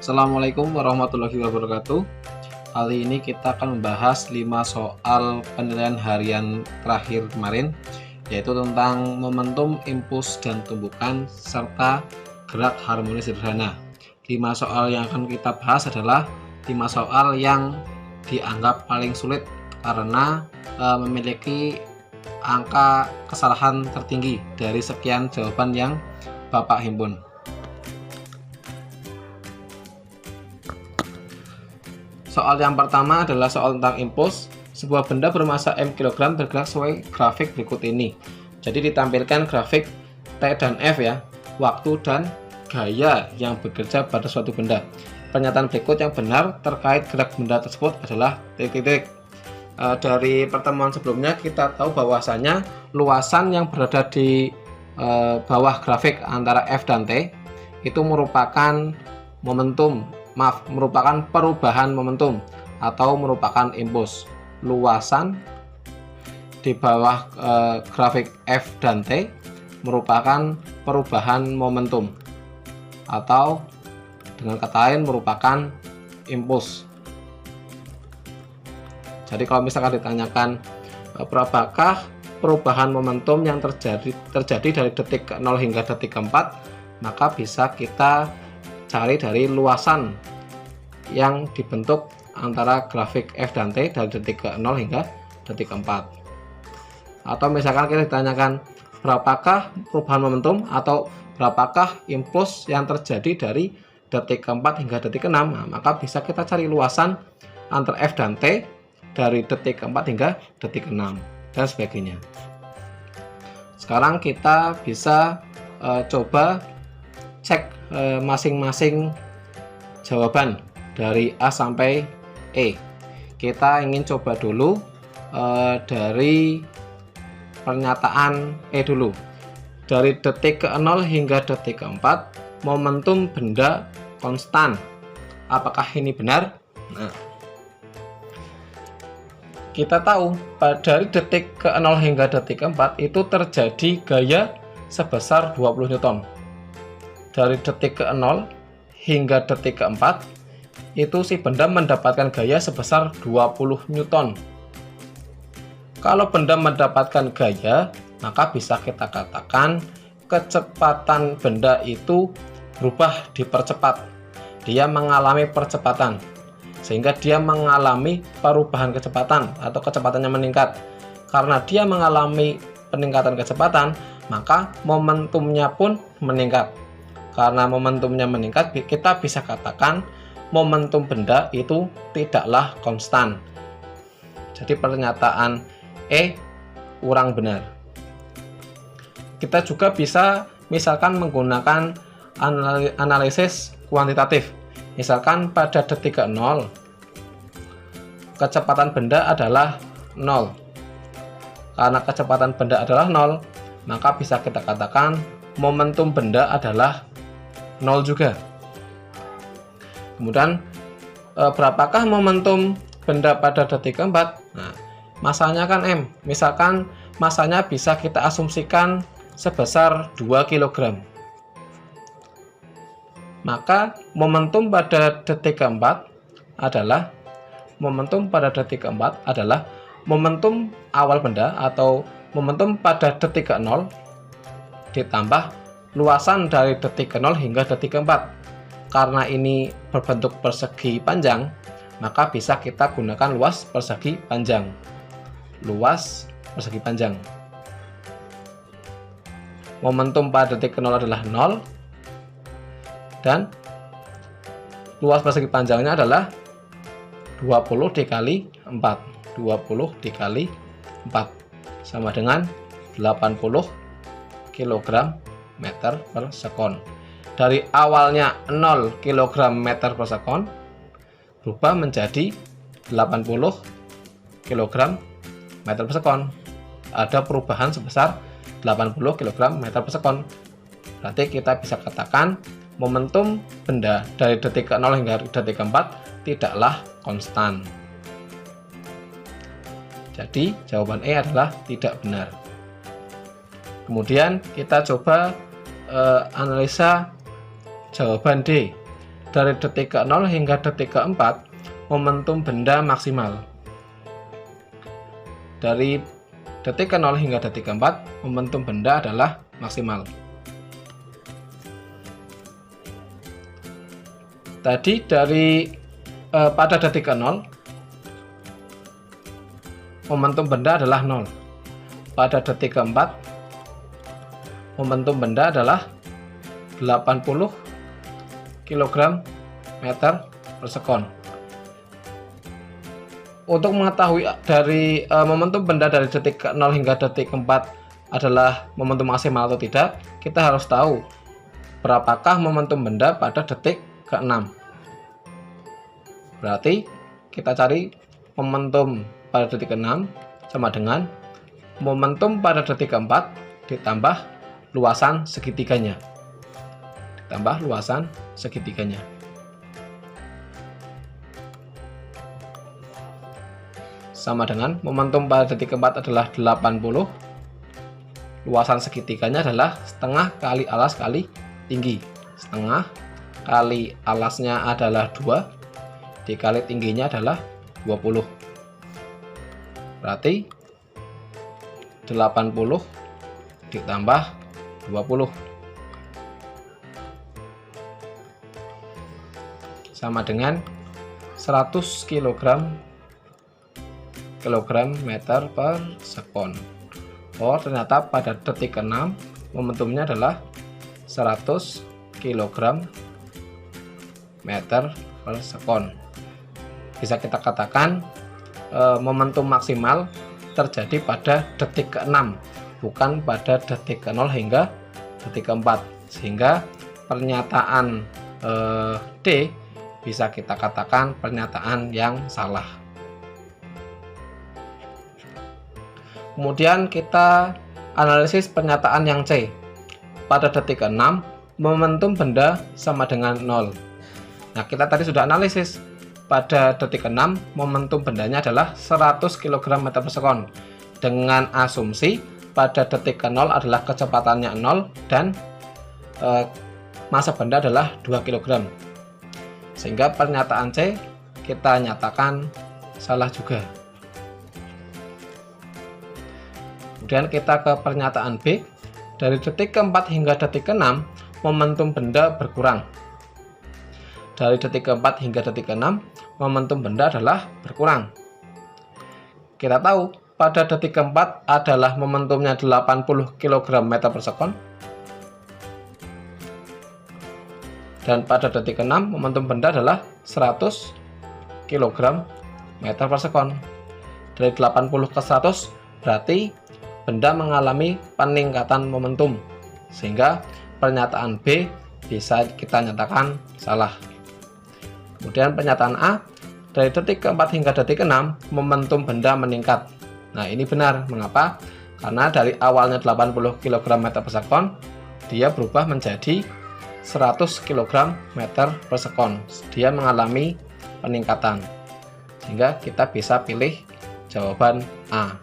Assalamualaikum warahmatullahi wabarakatuh. Kali ini kita akan membahas 5 soal penilaian harian terakhir kemarin, yaitu tentang momentum, impuls, dan tumbukan, serta gerak harmonis sederhana. 5 soal yang akan kita bahas adalah 5 soal yang dianggap paling sulit karena memiliki angka kesalahan tertinggi dari sekian jawaban yang Bapak himpun. Soal yang pertama adalah soal tentang impuls. Sebuah benda bermassa M kg bergerak sesuai grafik berikut ini. Jadi ditampilkan grafik T dan F ya, waktu dan gaya yang bekerja pada suatu benda. Pernyataan berikut yang benar terkait gerak benda tersebut adalah titik-titik. Dari pertemuan sebelumnya kita tahu bahwasanya luasan yang berada di bawah grafik antara F dan T itu merupakan merupakan perubahan momentum atau merupakan impuls. Luasan di bawah grafik F dan T merupakan perubahan momentum atau dengan kata lain merupakan impuls. Jadi kalau misalkan ditanyakan berapakah perubahan momentum yang terjadi dari detik ke 0 hingga detik ke 4, maka bisa kita cari dari luasan yang dibentuk antara grafik F dan T dari detik ke 0 hingga detik ke 4. Atau misalkan kita ditanyakan berapakah perubahan momentum atau berapakah impuls yang terjadi dari detik ke 4 hingga detik ke 6, maka bisa kita cari luasan antara F dan T dari detik ke 4 hingga detik ke 6 dan sebagainya. Sekarang kita bisa coba cek masing-masing jawaban dari A sampai E. Kita ingin coba dulu dari pernyataan E dulu. Dari detik ke 0 hingga detik ke 4, momentum benda konstan. Apakah ini benar? Nah, kita tahu dari detik ke 0 hingga detik ke 4 itu terjadi gaya sebesar 20 Newton. Dari detik ke 0 hingga detik ke 4 itu si benda mendapatkan gaya sebesar 20 Newton. Kalau benda mendapatkan gaya, maka bisa kita katakan kecepatan benda itu berubah, dipercepat. Dia mengalami percepatan sehingga dia mengalami perubahan kecepatan atau kecepatannya meningkat. Karena dia mengalami peningkatan kecepatan, maka momentumnya pun meningkat. Karena momentumnya meningkat, kita bisa katakan momentum benda itu tidaklah konstan. Jadi pernyataan E kurang benar. Kita juga bisa misalkan menggunakan analisis kuantitatif. Misalkan pada detik ke 0 kecepatan benda adalah 0. Karena kecepatan benda adalah 0, maka bisa kita katakan momentum benda adalah 0 juga. Kemudian berapakah momentum benda pada detik keempat? Nah, masanya kan M. Misalkan masanya bisa kita asumsikan sebesar 2 kg. Maka momentum pada detik keempat adalah momentum awal benda atau momentum pada detik ke 0 ditambah luasan dari detik ke 0 hingga detik ke 4. Karena ini berbentuk persegi panjang, maka bisa kita gunakan luas persegi panjang. Luas persegi panjang. Momentum pada detik ke 0 adalah 0 dan luas persegi panjangnya adalah 20 dikali 4. 20 dikali 4 sama dengan 80 kg meter per sekon. Dari awalnya 0 kg meter per sekon berubah menjadi 80 kg meter per sekon. Ada perubahan sebesar 80 kg meter per sekon. Berarti kita bisa katakan momentum benda dari detik ke-0 hingga detik ke-4 tidaklah konstan. Jadi jawaban E adalah tidak benar. Kemudian kita coba analisa jawaban D. Dari detik ke-0 hingga detik ke-4 momentum benda maksimal. Dari detik ke-0 hingga detik ke-4 momentum benda adalah maksimal. Tadi dari pada detik ke-0 momentum benda adalah 0. Pada detik ke-4 momentum benda adalah 80 kg meter per sekon. Untuk mengetahui dari momentum benda dari detik ke-0 hingga detik ke-4 adalah momentum maksimal atau tidak, kita harus tahu berapakah momentum benda pada detik ke-6. Berarti kita cari momentum pada detik ke-6 sama dengan momentum pada detik ke-4 ditambah luasan segitiganya. Ditambah luasan segitiganya. Sama dengan momentum pada detik ke-4 adalah 80, luasan segitiganya adalah setengah kali alas kali tinggi. Setengah kali alasnya adalah 2, dikali tingginya adalah 20. Berarti 80 ditambah 20 sama dengan 100 kg meter per sekon. Oh, ternyata pada detik ke-6 momentumnya adalah 100 kg meter per sekon. Bisa kita katakan momentum maksimal terjadi pada detik ke-6, bukan pada detik ke-0 hingga detik ke-4. Sehingga pernyataan D bisa kita katakan pernyataan yang salah. Kemudian kita analisis pernyataan yang C. Pada detik ke-6 momentum benda sama dengan 0. Nah, kita tadi sudah analisis. Pada detik ke-6 momentum bendanya adalah 100 kg meter per sekon, dengan asumsi pada detik ke-0 adalah kecepatannya 0 dan massa benda adalah 2 kg. Sehingga pernyataan C kita nyatakan salah juga. Kemudian kita ke pernyataan B. Dari detik ke-4 hingga detik ke-6 momentum benda berkurang. Dari detik ke-4 hingga detik ke-6 momentum benda adalah berkurang. Kita tahu pada detik ke-4 adalah momentumnya 80 kg meter per sekon, dan pada detik ke-6 momentum benda adalah 100 kg meter per sekon. Dari 80 ke 100 berarti benda mengalami peningkatan momentum, sehingga pernyataan B bisa kita nyatakan salah. Kemudian pernyataan A, dari detik ke-4 hingga detik ke-6 momentum benda meningkat. Nah, ini benar. Mengapa? Karena dari awalnya 80 kg meter per sekon dia berubah menjadi 100 kg meter per sekon. Dia mengalami peningkatan, sehingga kita bisa pilih jawaban A.